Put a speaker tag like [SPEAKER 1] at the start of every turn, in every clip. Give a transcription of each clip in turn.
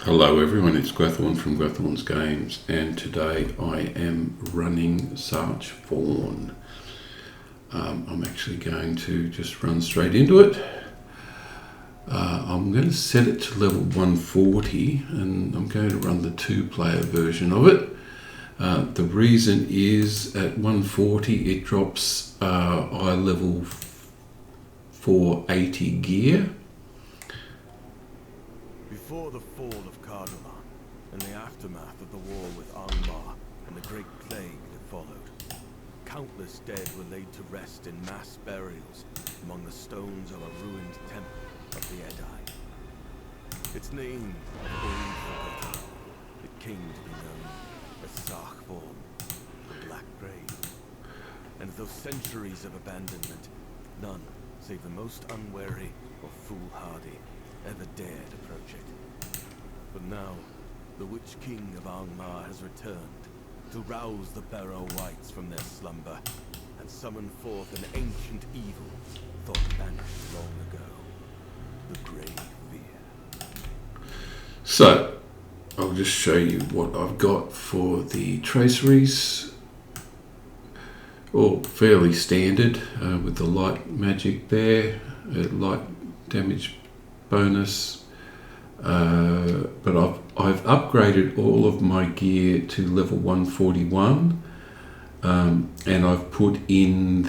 [SPEAKER 1] Hello everyone, it's Gwethorn from Gwethorn's Games, and today I am running Sarch Vorn. I'm actually going to just run straight into it. I'm going to set it to level 140 and I'm going to run the 2-player version of it. The reason is at 140 it drops ilevel 480 gear.
[SPEAKER 2] Before the fall of Cardamar, and the aftermath of the war with Angmar and the great plague that followed, countless dead were laid to rest in mass burials among the stones of a ruined temple of the Edai. Its name was old forgotten. It came to be known as Sarch Vorn, the Black Grave. And those centuries of abandonment, none save the most unwary or foolhardy ever dared approach it. But now, the Witch King of Angmar has returned to rouse the Barrow Whites from their slumber and summon forth an ancient evil thought banished long ago, the Grey Fear.
[SPEAKER 1] So, I'll just show you what I've got for the traceries. All fairly standard with the light magic there, light damage bonus, but I've upgraded all of my gear to level 141, and I've put in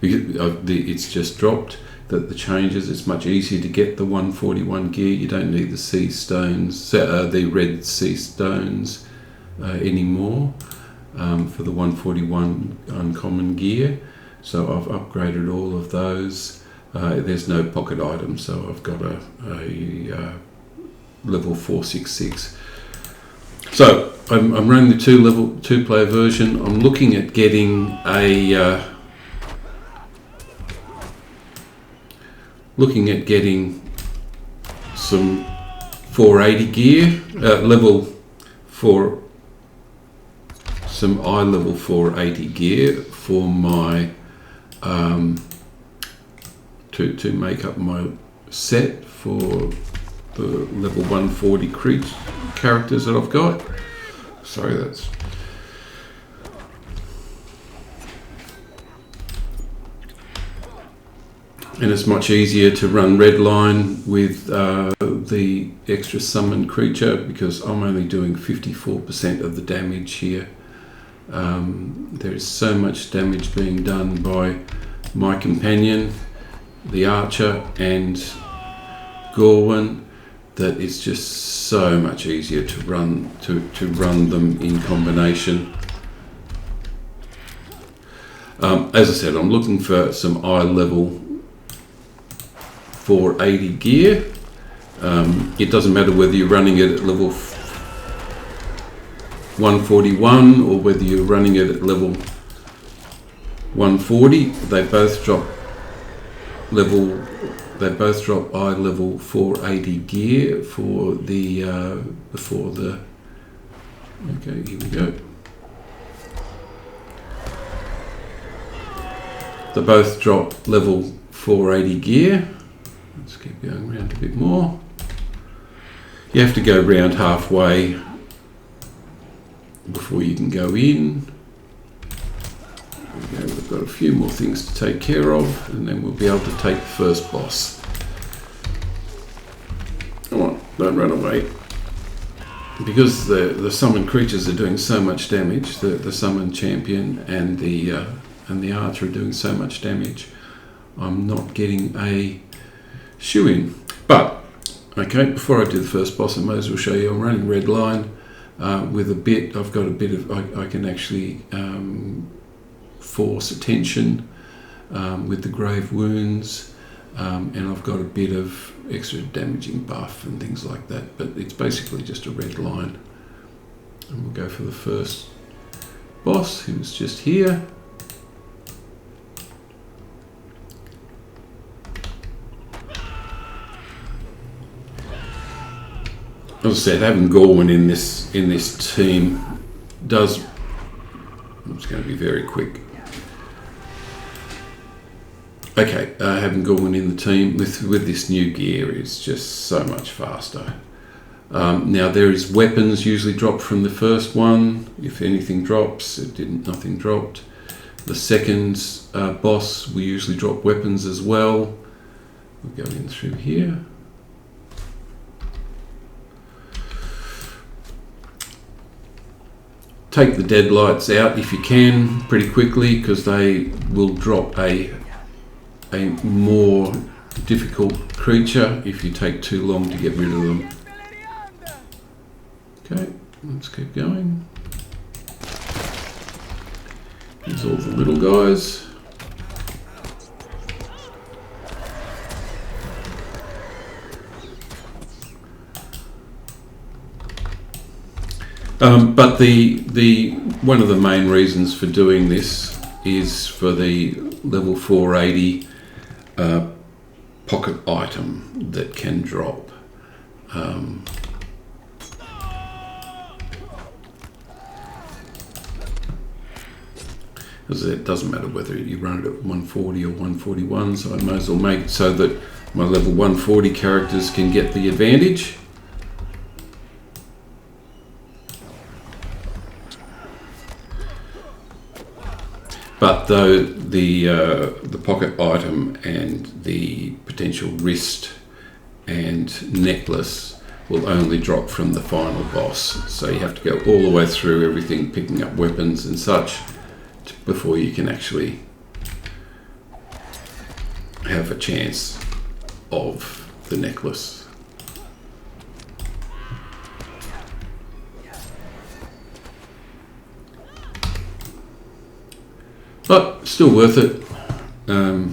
[SPEAKER 1] it's just dropped that the changes. It's much easier to get the 141 gear. You don't need the sea stones, the red sea stones anymore for the 141 uncommon gear. So I've upgraded all of those. There's no pocket items, so I've got a level 466. So I'm running the 2-player version. I'm looking at getting some 480 gear, some ilevel 480 gear for my to make up my set for the level 140 characters that I've got. Sorry, that's... And it's much easier to run redline with the extra summon creature because I'm only doing 54% of the damage here. There is so much damage being done by my companion, the archer, and Gorwin, that it's just so much easier to run them in combination. As I said, I'm looking for some ilevel 480 gear. It doesn't matter whether you're running it at level 141 or whether you're running it at level 140. They both drop ilevel 480 gear for the okay, here we go. They both drop level 480 gear. Let's keep going around a bit more. You have to go round halfway before you can go in. There we go. We've got a few more things to take care of, and then we'll be able to take the first boss. Come on, don't run away. Because the summoned creatures are doing so much damage, the summoned champion and the archer are doing so much damage, I'm not getting a shoe-in. But, okay, before I do the first boss, I might as well show you I'm running red line with a bit. I've got a bit of, I can actually force attention with the grave wounds, and I've got a bit of extra damaging buff and things like that, but it's basically just a red line. And we'll go for the first boss, who's just here. As I said, having Gorwin in this team does... I'm just going to be very quick. Okay, having Gorwin in the team with this new gear is just so much faster. Now there is weapons usually dropped from the first one. If anything drops, it didn't. Nothing dropped. The second boss, we usually drop weapons as well. We'll go in through here. Take the deadlights out if you can pretty quickly, because they will drop a more difficult creature if you take too long to get rid of them. Okay, let's keep going. Here's all the little guys. But the one of the main reasons for doing this is for the level 480 pocket item that can drop. As it doesn't matter whether you run it at 140 or 141, so I might as well make it so that my level 140 characters can get the advantage. But though the pocket item and the potential wrist and necklace will only drop from the final boss, so you have to go all the way through everything, picking up weapons and such, before you can actually have a chance of the necklace. But still worth it. Okay,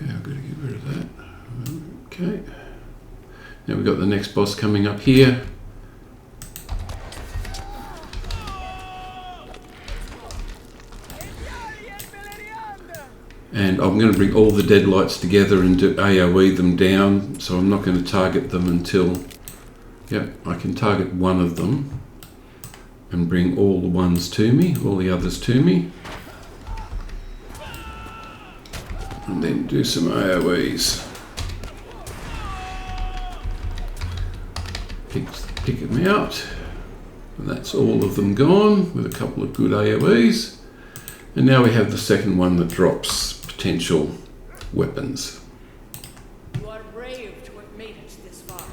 [SPEAKER 1] I've got to get rid of that. Okay. Now we've got the next boss coming up here. And I'm going to bring all the deadlights together and do AoE them down, so I'm not going to target them until... Yep, I can target one of them and bring all the ones to me, all the others to me. And then do some AoEs. Pick them out. And that's all of them gone, with a couple of good AoEs. And now we have the second one that drops potential weapons.
[SPEAKER 3] You are brave to have made it this far.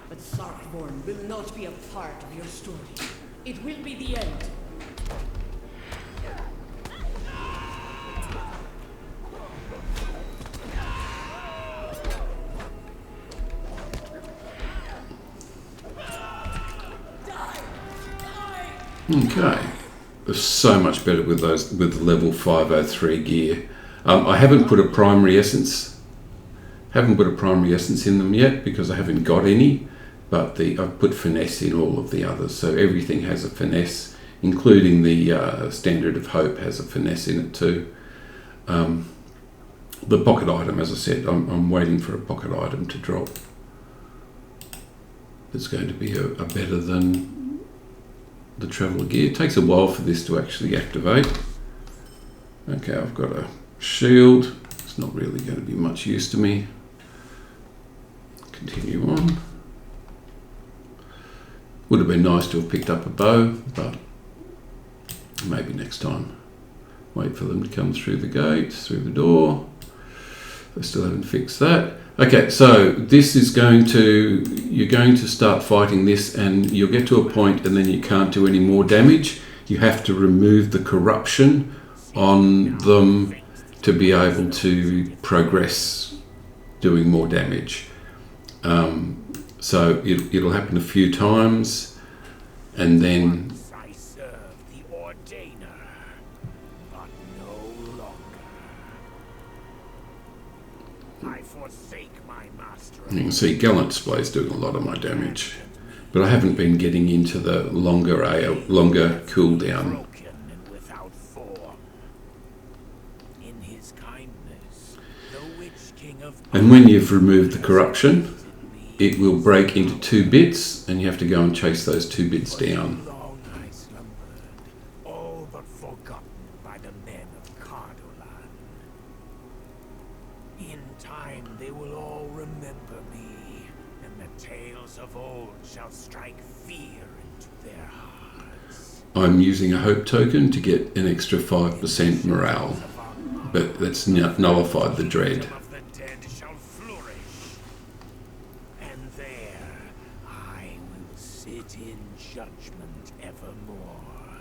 [SPEAKER 3] But Sarch Vorn will not be a part of your story. It will be the end.
[SPEAKER 1] Okay. So much better with those, with the level 503 gear. I haven't put a primary essence. Haven't put a primary essence in them yet because I haven't got any. But I've put finesse in all of the others, so everything has a finesse, including the Standard of Hope has a finesse in it too. The pocket item, as I said, I'm waiting for a pocket item to drop. It's going to be a better than the Traveller gear. It takes a while for this to actually activate. Okay, I've got a shield. It's not really going to be much use to me. Continue on. Would have been nice to have picked up a bow, but maybe next time. Wait for them to come through the gate, through the door. I still haven't fixed that. Okay, so this is going to, you're going to start fighting this and you'll get to a point and then you can't do any more damage. You have to remove the corruption on them to be able to progress doing more damage. So it'll happen a few times and then
[SPEAKER 2] I serve the Ordainer, but no longer. I forsake my master.
[SPEAKER 1] you can see Gallant Display is doing a lot of my damage. But I haven't been getting into the longer cooldown.
[SPEAKER 2] Broken and without form. In his kindness, the Witch King of
[SPEAKER 1] And when you've removed the corruption, it will break into 2 bits and you have to go and chase those 2 bits down.
[SPEAKER 2] long I slumbered, all but forgotten by the men of Cardolan. In
[SPEAKER 4] time they will all remember me, and the tales of old shall strike fear into their hearts.
[SPEAKER 1] I'm using a hope token to get an extra 5% morale, but that's nullified the dread.
[SPEAKER 4] Of the dead shall flourish, and there I will sit in judgment evermore.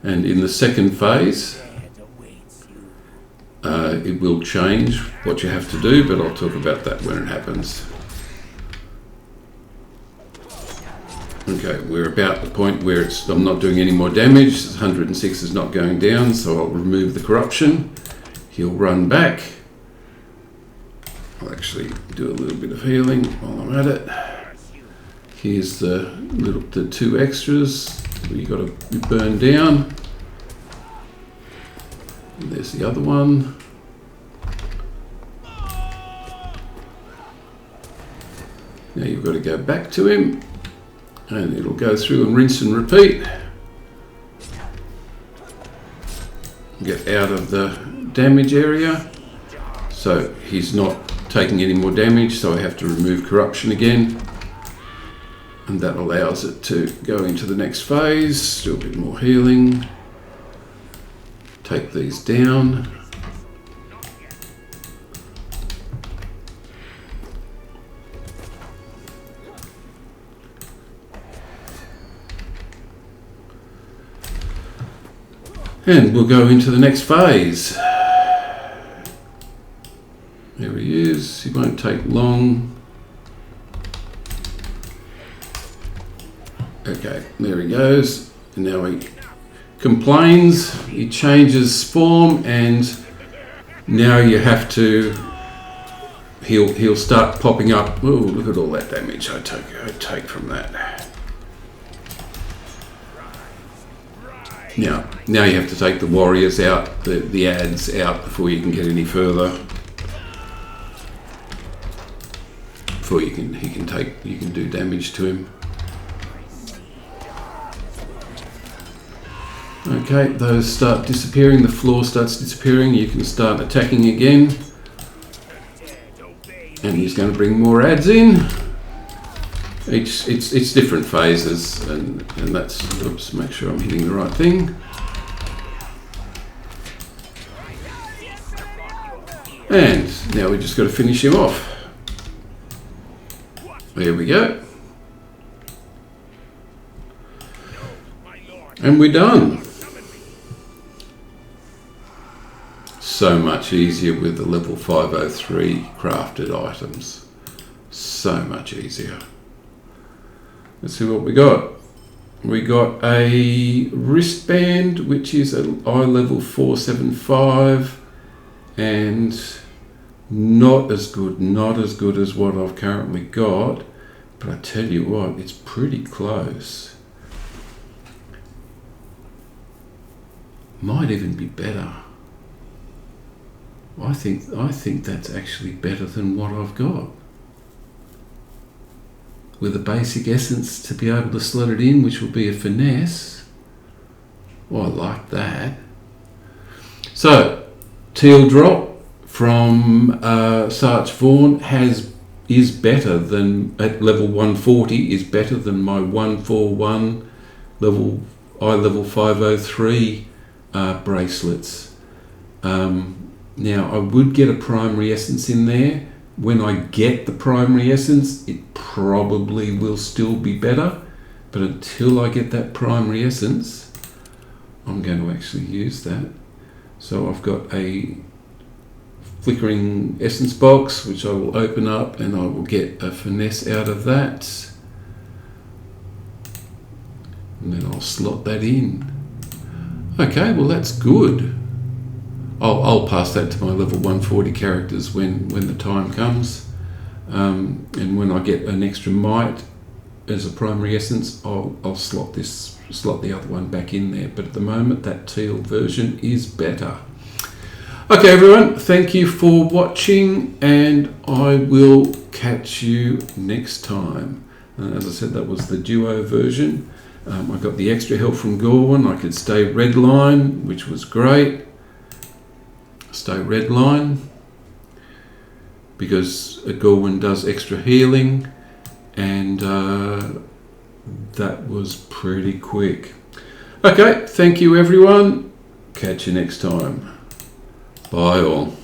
[SPEAKER 1] And in the second phase, it will change what you have to do, but I'll talk about that when it happens. Okay, we're about the point where I'm not doing any more damage. 106 is not going down, so I'll remove the corruption. He'll run back. I'll actually do a little bit of healing while I'm at it. Here's the 2 extras you got to burn down. And there's the other one. Now you've got to go back to him, and it'll go through and rinse and repeat. Get out of the damage area. So he's not taking any more damage, so I have to remove corruption again. And that allows it to go into the next phase. Do a bit more healing. Take these down. And we'll go into the next phase. There he is. He won't take long. Okay, there he goes. And now he complains. He changes form, and now you have to. He'll start popping up. Oh, look at all that damage I take from that. Now you have to take the warriors out, the ads out before you can get any further. Before you can do damage to him. Okay, those start disappearing. The floor starts disappearing. You can start attacking again. And he's going to bring more ads in. It's different phases, and that's, oops, make sure I'm hitting the right thing. And now we just got to finish him off. There we go. And we're done. So much easier with the level 503 crafted items. So much easier. Let's see what we got. We got a wristband, which is an ilevel 475, and not as good as what I've currently got, but I tell you what, it's pretty close. Might even be better. I think that's actually better than what I've got. With a basic essence to be able to slot it in, which will be a finesse. Well, I like that. So, Teal Drop from Sarch Vorn is better than, at level 140, is better than my 141 ilevel 503 bracelets. Now, I would get a primary essence in there. When I get the primary essence, it probably will still be better, but until I get that primary essence, I'm going to actually use that. So I've got a flickering essence box, which I will open up, and I will get a finesse out of that. And then I'll slot that in. Okay, well that's good. I'll pass that to my level 140 characters when the time comes. And when I get an extra might as a primary essence, I'll slot the other one back in there. But at the moment, that teal version is better. Okay, everyone, thank you for watching, and I will catch you next time. As I said, that was the duo version. I got the extra help from Gorwin. I could stay redline, which was great. Stay redline. because a Gorwin does extra healing, and that was pretty quick. Okay, thank you everyone. Catch you next time. Bye all.